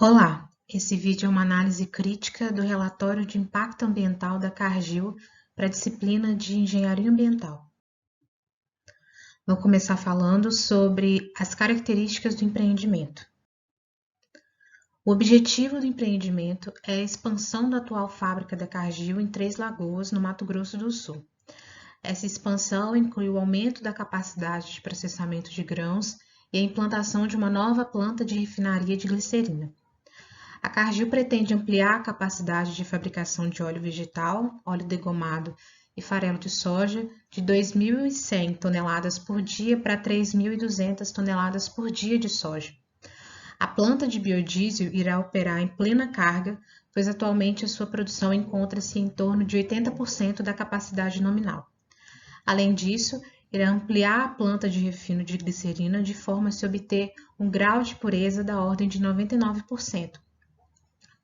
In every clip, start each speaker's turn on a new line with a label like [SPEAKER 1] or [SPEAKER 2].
[SPEAKER 1] Olá, esse vídeo é uma análise crítica do relatório de impacto ambiental da Cargill para a disciplina de Engenharia Ambiental. Vou começar falando sobre as características do empreendimento. O objetivo do empreendimento é a expansão da atual fábrica da Cargill em Três Lagoas, no Mato Grosso do Sul. Essa expansão inclui o aumento da capacidade de processamento de grãos e a implantação de uma nova planta de refinaria de glicerina. A Cargill pretende ampliar a capacidade de fabricação de óleo vegetal, óleo degomado e farelo de soja de 2.100 toneladas por dia para 3.200 toneladas por dia de soja. A planta de biodiesel irá operar em plena carga, pois atualmente a sua produção encontra-se em torno de 80% da capacidade nominal. Além disso, irá ampliar a planta de refino de glicerina de forma a se obter um grau de pureza da ordem de 99%.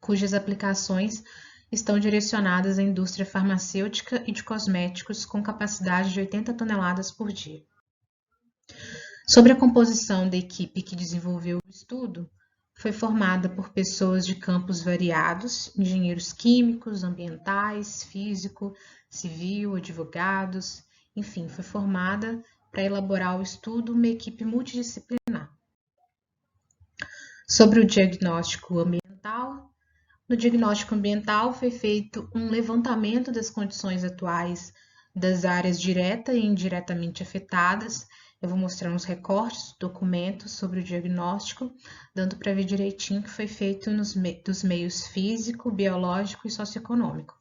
[SPEAKER 1] Cujas aplicações estão direcionadas à indústria farmacêutica e de cosméticos com capacidade de 80 toneladas por dia. Sobre a composição da equipe que desenvolveu o estudo, foi formada por pessoas de campos variados, engenheiros químicos, ambientais, físico, civil, advogados, enfim, foi formada para elaborar o estudo uma equipe multidisciplinar. Sobre o diagnóstico ambiental, no diagnóstico ambiental foi feito um levantamento das condições atuais das áreas direta e indiretamente afetadas. Eu vou mostrar uns recortes do documento sobre o diagnóstico, dando para ver direitinho o que foi feito dos meios físico, biológico e socioeconômico.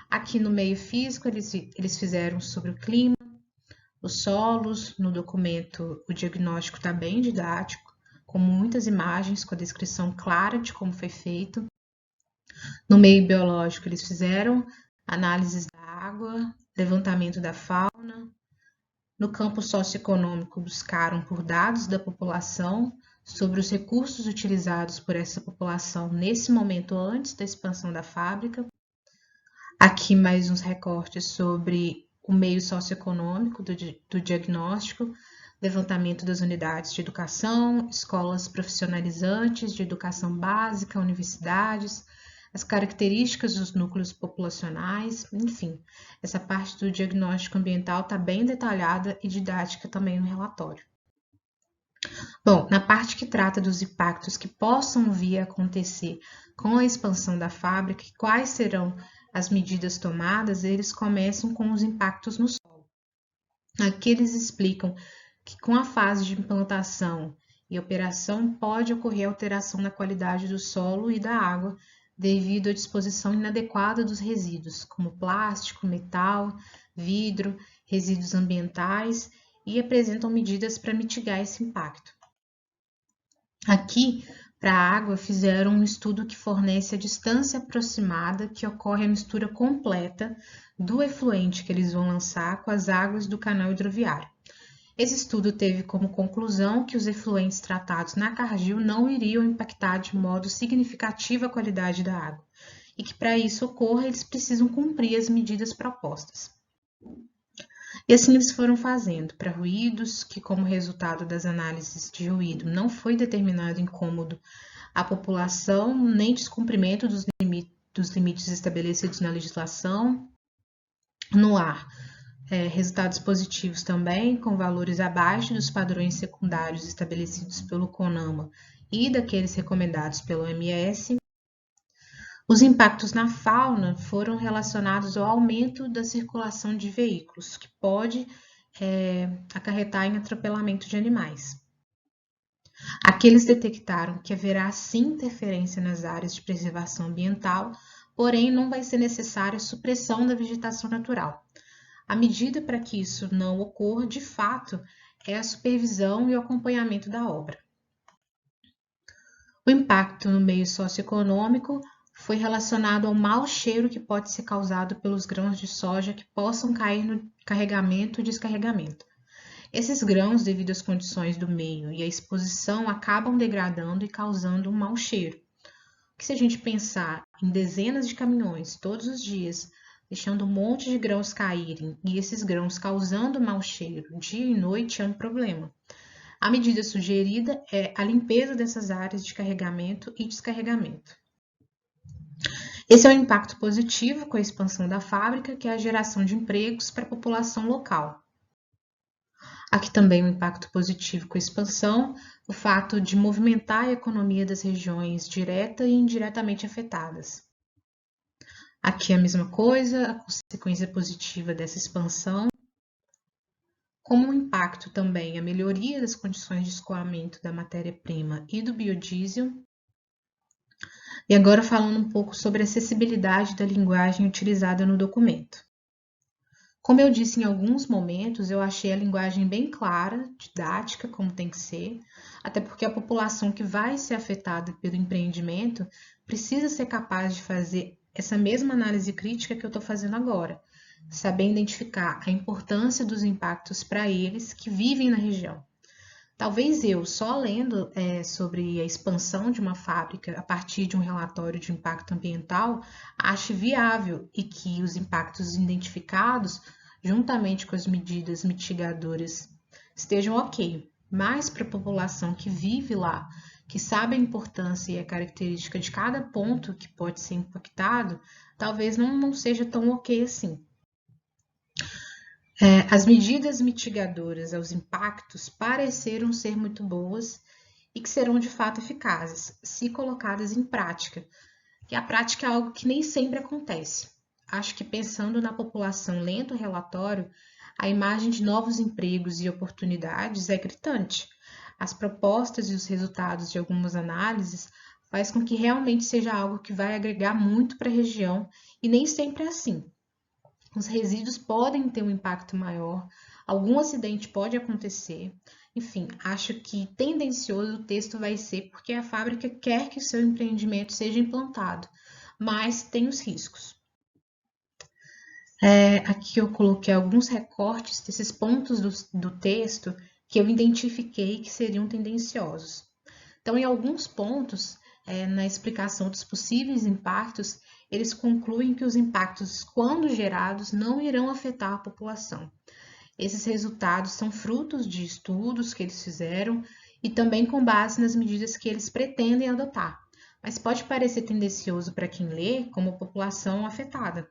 [SPEAKER 1] Aqui no meio físico, eles fizeram sobre o clima, os solos. No documento, o diagnóstico está bem didático, com muitas imagens, com a descrição clara de como foi feito. No meio biológico, eles fizeram análises da água, levantamento da fauna. No campo socioeconômico, buscaram por dados da população sobre os recursos utilizados por essa população nesse momento antes da expansão da fábrica. Aqui mais uns recortes sobre o meio socioeconômico do diagnóstico, levantamento das unidades de educação, escolas profissionalizantes de educação básica, universidades, as características dos núcleos populacionais, enfim, essa parte do diagnóstico ambiental está bem detalhada e didática também no relatório. Bom, na parte que trata dos impactos que possam vir a acontecer com a expansão da fábrica e quais serão as medidas tomadas, eles começam com os impactos no solo. Aqui eles explicam que com a fase de implantação e operação pode ocorrer alteração na qualidade do solo e da água devido à disposição inadequada dos resíduos, como plástico, metal, vidro, resíduos ambientais, e apresentam medidas para mitigar esse impacto. Aqui, para a água, fizeram um estudo que fornece a distância aproximada que ocorre a mistura completa do efluente que eles vão lançar com as águas do canal hidroviário. Esse estudo teve como conclusão que os efluentes tratados na Cargill não iriam impactar de modo significativo a qualidade da água e que para isso ocorra eles precisam cumprir as medidas propostas. E assim eles foram fazendo para ruídos, que como resultado das análises de ruído não foi determinado incômodo à população nem descumprimento dos limites estabelecidos na legislação. No ar, resultados positivos também, com valores abaixo dos padrões secundários estabelecidos pelo CONAMA e daqueles recomendados pelo OMS. Os impactos na fauna foram relacionados ao aumento da circulação de veículos, que pode acarretar em atropelamento de animais. Aqui eles detectaram que haverá sim interferência nas áreas de preservação ambiental, porém não vai ser necessária a supressão da vegetação natural. A medida para que isso não ocorra, de fato, é a supervisão e o acompanhamento da obra. O impacto no meio socioeconômico foi relacionado ao mau cheiro que pode ser causado pelos grãos de soja que possam cair no carregamento e descarregamento. Esses grãos, devido às condições do meio e à exposição, acabam degradando e causando um mau cheiro. Que se a gente pensar em dezenas de caminhões todos os dias, deixando um monte de grãos caírem e esses grãos causando mau cheiro dia e noite, é um problema. A medida sugerida é a limpeza dessas áreas de carregamento e descarregamento. Esse é o impacto positivo com a expansão da fábrica, que é a geração de empregos para a população local. Aqui também o impacto positivo com a expansão, o fato de movimentar a economia das regiões direta e indiretamente afetadas. Aqui a mesma coisa, a consequência positiva dessa expansão, como um impacto também a melhoria das condições de escoamento da matéria-prima e do biodiesel. E agora falando um pouco sobre a acessibilidade da linguagem utilizada no documento. Como eu disse em alguns momentos, eu achei a linguagem bem clara, didática, como tem que ser, até porque a população que vai ser afetada pelo empreendimento precisa ser capaz de fazer essa mesma análise crítica que eu estou fazendo agora, saber identificar a importância dos impactos para eles que vivem na região. Talvez eu, só lendo sobre a expansão de uma fábrica a partir de um relatório de impacto ambiental, ache viável e que os impactos identificados, juntamente com as medidas mitigadoras, estejam ok. Mas para a população que vive lá, que sabe a importância e a característica de cada ponto que pode ser impactado, talvez não seja tão ok assim. As medidas mitigadoras aos impactos pareceram ser muito boas e que serão de fato eficazes, se colocadas em prática. E a prática é algo que nem sempre acontece. Acho que pensando na população lendo o relatório, a imagem de novos empregos e oportunidades é gritante. As propostas e os resultados de algumas análises faz com que realmente seja algo que vai agregar muito para a região e nem sempre é assim. Os resíduos podem ter um impacto maior, algum acidente pode acontecer. Enfim, acho que tendencioso o texto vai ser porque a fábrica quer que o seu empreendimento seja implantado, mas tem os riscos. Aqui eu coloquei alguns recortes desses pontos do texto que eu identifiquei que seriam tendenciosos. Então, em alguns pontos, na explicação dos possíveis impactos, eles concluem que os impactos, quando gerados, não irão afetar a população. Esses resultados são frutos de estudos que eles fizeram e também com base nas medidas que eles pretendem adotar. Mas pode parecer tendencioso para quem lê como população afetada.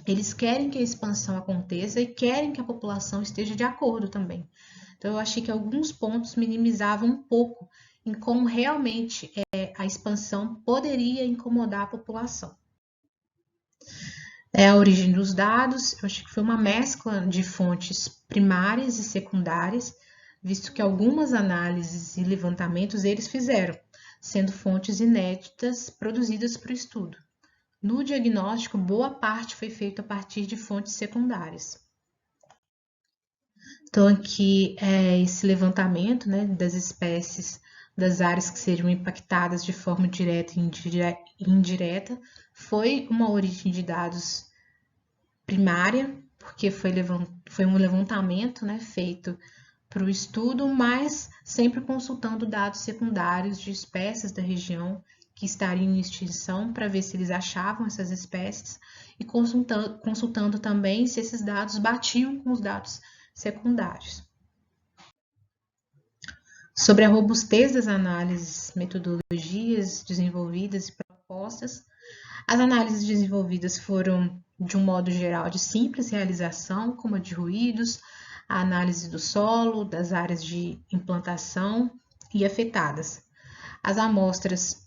[SPEAKER 1] Eles querem que a expansão aconteça e querem que a população esteja de acordo também. Então, eu achei que alguns pontos minimizavam um pouco em como realmente a expansão poderia incomodar a população. A origem dos dados, eu acho que foi uma mescla de fontes primárias e secundárias, visto que algumas análises e levantamentos eles fizeram, sendo fontes inéditas produzidas para o estudo. No diagnóstico, boa parte foi feita a partir de fontes secundárias. Então, aqui esse levantamento das espécies das áreas que seriam impactadas de forma direta e indireta foi uma origem de dados primária, porque foi um levantamento feito para o estudo, mas sempre consultando dados secundários de espécies da região que estariam em extinção para ver se eles achavam essas espécies e consultando também se esses dados batiam com os dados secundários. Sobre a robustez das análises, metodologias desenvolvidas e propostas, as análises desenvolvidas foram, de um modo geral, de simples realização, como a de ruídos, a análise do solo, das áreas de implantação e afetadas. As amostras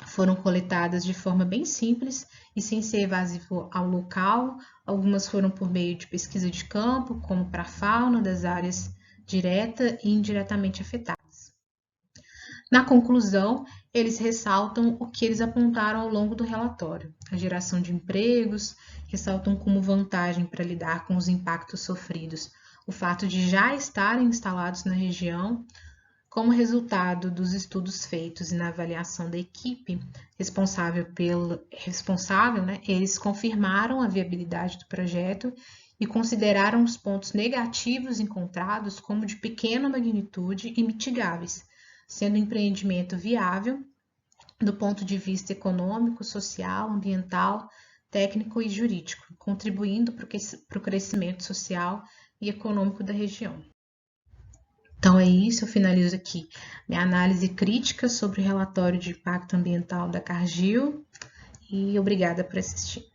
[SPEAKER 1] foram coletadas de forma bem simples e sem ser evasivo ao local. Algumas foram por meio de pesquisa de campo, como para a fauna das áreas direta e indiretamente afetadas. Na conclusão, eles ressaltam o que eles apontaram ao longo do relatório, a geração de empregos, ressaltam como vantagem para lidar com os impactos sofridos o fato de já estarem instalados na região. Como resultado dos estudos feitos e na avaliação da equipe responsável, eles confirmaram a viabilidade do projeto e consideraram os pontos negativos encontrados como de pequena magnitude e mitigáveis, sendo o empreendimento viável do ponto de vista econômico, social, ambiental, técnico e jurídico, contribuindo para o crescimento social e econômico da região. Então é isso, eu finalizo aqui minha análise crítica sobre o relatório de impacto ambiental da Cargill e obrigada por assistir.